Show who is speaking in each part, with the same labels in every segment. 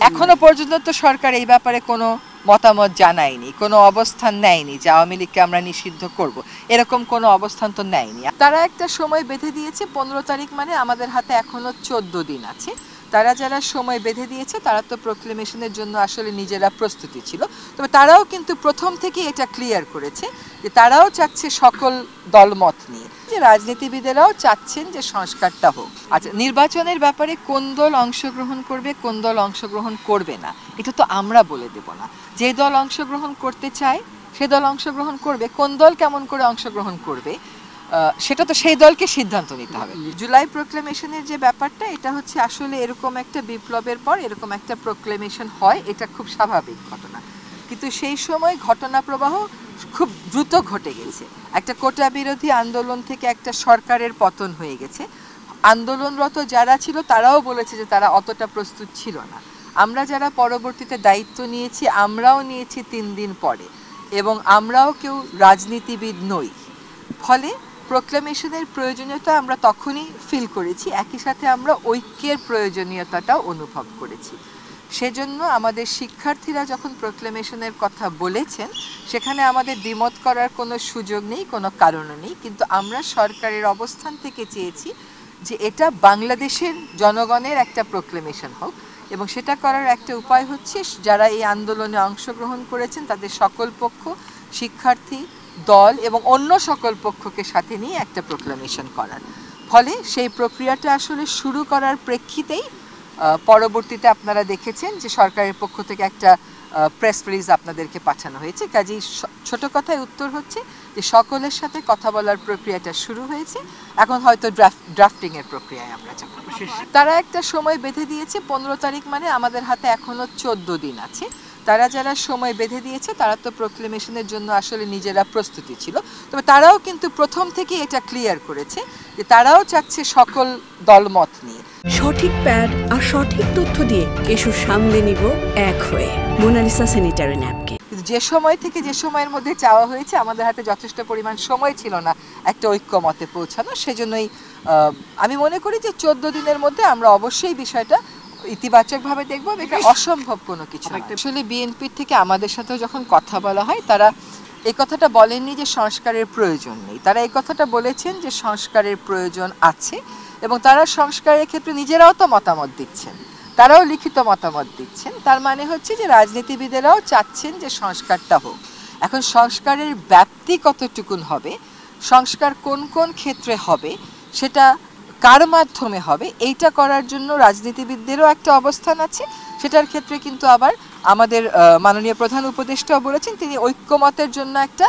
Speaker 1: এখনো পর্যন্ত তো সরকার এই ব্যাপারে কোনো মতামত জানায়নি, কোনো অবস্থান নেয়নি যে আওয়ামী লীগকে আমরা নিষিদ্ধ করব, এরকম কোনো অবস্থান তো নেয়নি। তারা একটা সময় বেঁধে দিয়েছে 15 তারিখ, মানে আমাদের হাতে এখনো 14 দিন আছে। তারা যারা সময় বেঁধে দিয়েছে তারা তো প্রোক্লেমেশনের জন্য আসলে নিজেরা প্রস্তুতি ছিল, তবে তারাও কিন্তু প্রথম থেকে এটা ক্লিয়ার করেছে যে তারাও চাচ্ছে সকল দলমত নিয়ে, যে রাজনীতিবিদেরাও চাচ্ছেন যে সংস্কারটা হোক। আচ্ছা, নির্বাচনের ব্যাপারে কোন দল অংশগ্রহণ করবে কোন দল অংশগ্রহণ করবে না এটা তো আমরা বলে দেব না। যে দল অংশগ্রহণ করতে চায় সে দল অংশগ্রহণ করবে, কোন দল কেমন করে অংশগ্রহণ করবে সেটা তো সেই দলকে সিদ্ধান্ত নিতে হবে। জুলাই প্রোক্লেমেশনের যে ব্যাপারটা, এটা হচ্ছে আসলে এরকম একটা বিপ্লবের পর এরকম একটা প্রোক্লেমেশন হয়, এটা খুব স্বাভাবিক ঘটনা, কিন্তু সেই সময় ঘটনা প্রবাহ খুব দ্রুত ঘটে গেছে। একটা কোটা বিরোধী আন্দোলন থেকে একটা সরকারের পতন হয়ে গেছে। আন্দোলনরত যারা ছিল তারাও বলেছে যে তারা অতটা প্রস্তুত ছিল না। আমরা যারা পরবর্তীতে দায়িত্ব নিয়েছি আমরাও নিয়েছি 3 দিন পরে, এবং আমরাও কেউ রাজনীতিবিদ নই, ফলে প্রোক্লেমেশনের প্রয়োজনীয়তা আমরা তখনই ফিল করেছি, একই সাথে আমরা ঐক্যের প্রয়োজনীয়তাটাও অনুভব করেছি। সেজন্য আমাদের শিক্ষার্থীরা যখন প্রোক্লেমেশনের কথা বলেছেন সেখানে আমাদের দ্বিমত করার কোনো সুযোগ নেই, কোনো কারণও নেই, কিন্তু আমরা সরকারের অবস্থান থেকে চেয়েছি যে এটা বাংলাদেশের জনগণের একটা প্রোক্লেমেশন হোক, এবং সেটা করার একটা উপায় হচ্ছে যারা এই আন্দোলনে অংশগ্রহণ করেছেন তাদের সকল পক্ষ, শিক্ষার্থী, দল এবং অন্য সকল পক্ষকে সাথে নিয়ে একটা প্রোক্লেমেশন করার। ফলে সেই প্রক্রিয়াটা আসলে শুরু করার প্রেক্ষিতেই পরবর্তীতে আপনারা দেখেছেন যে সরকারের পক্ষ থেকে একটা প্রেস রিলিজ আপনাদেরকে পাঠানো হয়েছে। কাজেই ছোট কথায় উত্তর হচ্ছে যে সকলের সাথে কথা বলার প্রক্রিয়াটা শুরু হয়েছে, এখন হয়তো ড্রাফটিংয়ের প্রক্রিয়ায় আমরা যাব। তারা একটা সময় বেঁধে দিয়েছে 15 তারিখ, মানে আমাদের হাতে এখনো 14 দিন আছে। তারা যারা সময় বেঁধে দিয়েছে তারা তো প্রোক্লেমেশনের জন্য আসলে নিজেরা প্রস্তুতি ছিল, তবে তারাও কিন্তু প্রথম থেকে এটা ক্লিয়ার করেছে যে তারাও চাচ্ছে সকল দলমত নিয়ে।
Speaker 2: সঠিক প্যাড আর সঠিক তথ্য দিয়ে এসব সামলে নিব এক হয়ে মোনালিসা স্যানিটারি ন্যাপকিন।
Speaker 1: যে সময় থেকে যে সময়ের মধ্যে চাওয়া হয়েছে আমাদের হাতে যথেষ্ট পরিমাণ সময় ছিল না একটা ঐক্যমতে পৌঁছানো, সেজন্যই আমি মনে করি যে 14 দিনের মধ্যে আমরা অবশ্যই বিষয়টা ইতিবাচকভাবে দেখব। এটা অসম্ভব কোনো কিছু না। আসলে বিএনপির থেকে আমাদের সাথেও যখন কথা বলা হয় তারা এই কথাটা বলেননি যে সংস্কারের প্রয়োজন নেই, তারা এই কথাটা বলেছেন যে সংস্কারের প্রয়োজন আছে, এবং তারা সংস্কারের ক্ষেত্রে নিজেরাও তো মতামত দিচ্ছেন, তারাও লিখিত মতামত দিচ্ছেন। তার মানে হচ্ছে যে রাজনীতিবিদেরাও চাচ্ছেন যে সংস্কারটা হোক। এখন সংস্কারের ব্যাপ্তি কতটুকুন হবে, সংস্কার কোন কোন ক্ষেত্রে হবে, সেটা কার মাধ্যমে হবে, এইটা করার জন্য রাজনীতিবিদদেরও একটা অবস্থান আছে। সেটার ক্ষেত্রে কিন্তু আবার আমাদের মাননীয় প্রধান উপদেষ্টাও বলেছেন তিনি ঐক্যমতের জন্য একটা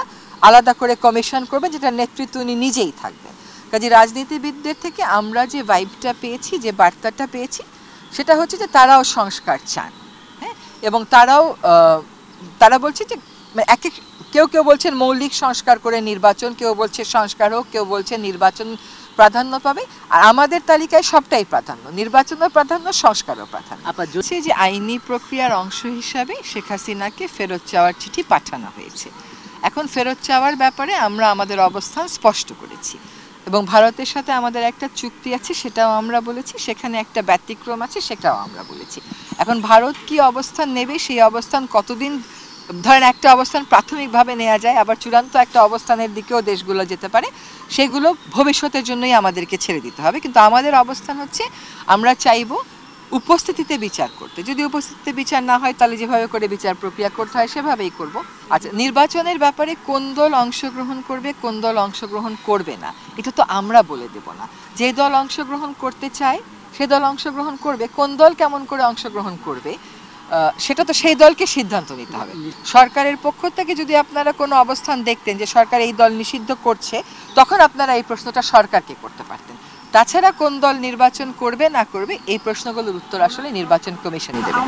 Speaker 1: আলাদা করে কমিশন করবেন, যেটার নেতৃত্ব উনি নিজেই থাকবেন। কাজে রাজনীতিবিদদের থেকে আমরা যে ভাইবটা পেয়েছি, যে বার্তাটা পেয়েছি, সেটা হচ্ছে যে তারাও সংস্কার চান, হ্যাঁ, এবং তারা বলছে যে কেউ কেউ বলছেন মৌলিক সংস্কার করে নির্বাচন, কেউ বলছে সংস্কার হোক, কেউ বলছে নির্বাচন প্রাধান্য পাবে, আর আমাদের তালিকায় সবটাই প্রাধান্য, নির্বাচনও প্রাধান্য, সংস্কারও প্রাধান্য। যে আইনি প্রক্রিয়ার অংশ হিসাবে শেখ হাসিনাকে ফেরত চাওয়ার চিঠি পাঠানো হয়েছে। এখন ফেরত চাওয়ার ব্যাপারে আমরা আমাদের অবস্থান স্পষ্ট করেছি, এবং ভারতের সাথে আমাদের একটা চুক্তি আছে সেটাও আমরা বলেছি, সেখানে একটা ব্যতিক্রম আছে সেটাও আমরা বলেছি। এখন ভারত কি অবস্থান নেবে, সেই অবস্থান কতদিন, ধরেন একটা অবস্থান প্রাথমিকভাবে নেওয়া যায়, আবার চূড়ান্ত একটা অবস্থানের দিকেও দেশগুলো যেতে পারে, সেগুলো ভবিষ্যতের জন্যই আমাদেরকে ছেড়ে দিতে হবে। কিন্তু আমাদের অবস্থান হচ্ছে আমরা চাইব উপস্থিতিতে বিচার করতে, যদি উপস্থিতিতে বিচার না হয় তাহলে যেভাবে করে বিচার প্রক্রিয়া করতে হয় সেভাবেই করব। আচ্ছা, নির্বাচনের ব্যাপারে কোন দল অংশগ্রহণ করবে কোন দল অংশগ্রহণ করবে না এটা তো আমরা বলে দেব না। যে দল অংশগ্রহণ করতে চায় সে দল অংশগ্রহণ করবে, কোন দল কেমন করে অংশগ্রহণ করবে সেটা তো সেই দলকে সিদ্ধান্ত নিতে হবে। সরকারের পক্ষ থেকে যদি আপনারা কোনো অবস্থান দেখতেন যে সরকার এই দল নিষিদ্ধ করছে, তখন আপনারা এই প্রশ্নটা সরকারকে করতে পারতেন। তাছাড়া কোন দল নির্বাচন করবে না করবে এই প্রশ্নগুলোর উত্তর আসলে নির্বাচন কমিশনই দেবে।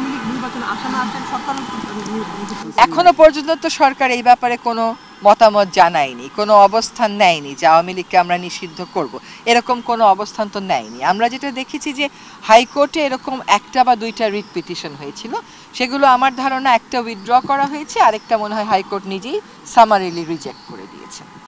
Speaker 1: এখনো পর্যন্ত তো সরকার এই ব্যাপারে কোনো মতামত জানায়নি, কোনো অবস্থান নেয়নি যে আওয়ামী লীগকে আমরা নিষিদ্ধ করব, এরকম কোনো অবস্থান তো নেয়নি। আমরা যেটা দেখেছি যে হাইকোর্টে এরকম একটা বা দুইটা রিট পিটিশন হয়েছিল, সেগুলো আমার ধারণা একটা উইথড্র করা হয়েছে, আরেকটা মনে হয় হাইকোর্ট নিজেই সামারিলি রিজেক্ট করে দিয়েছে।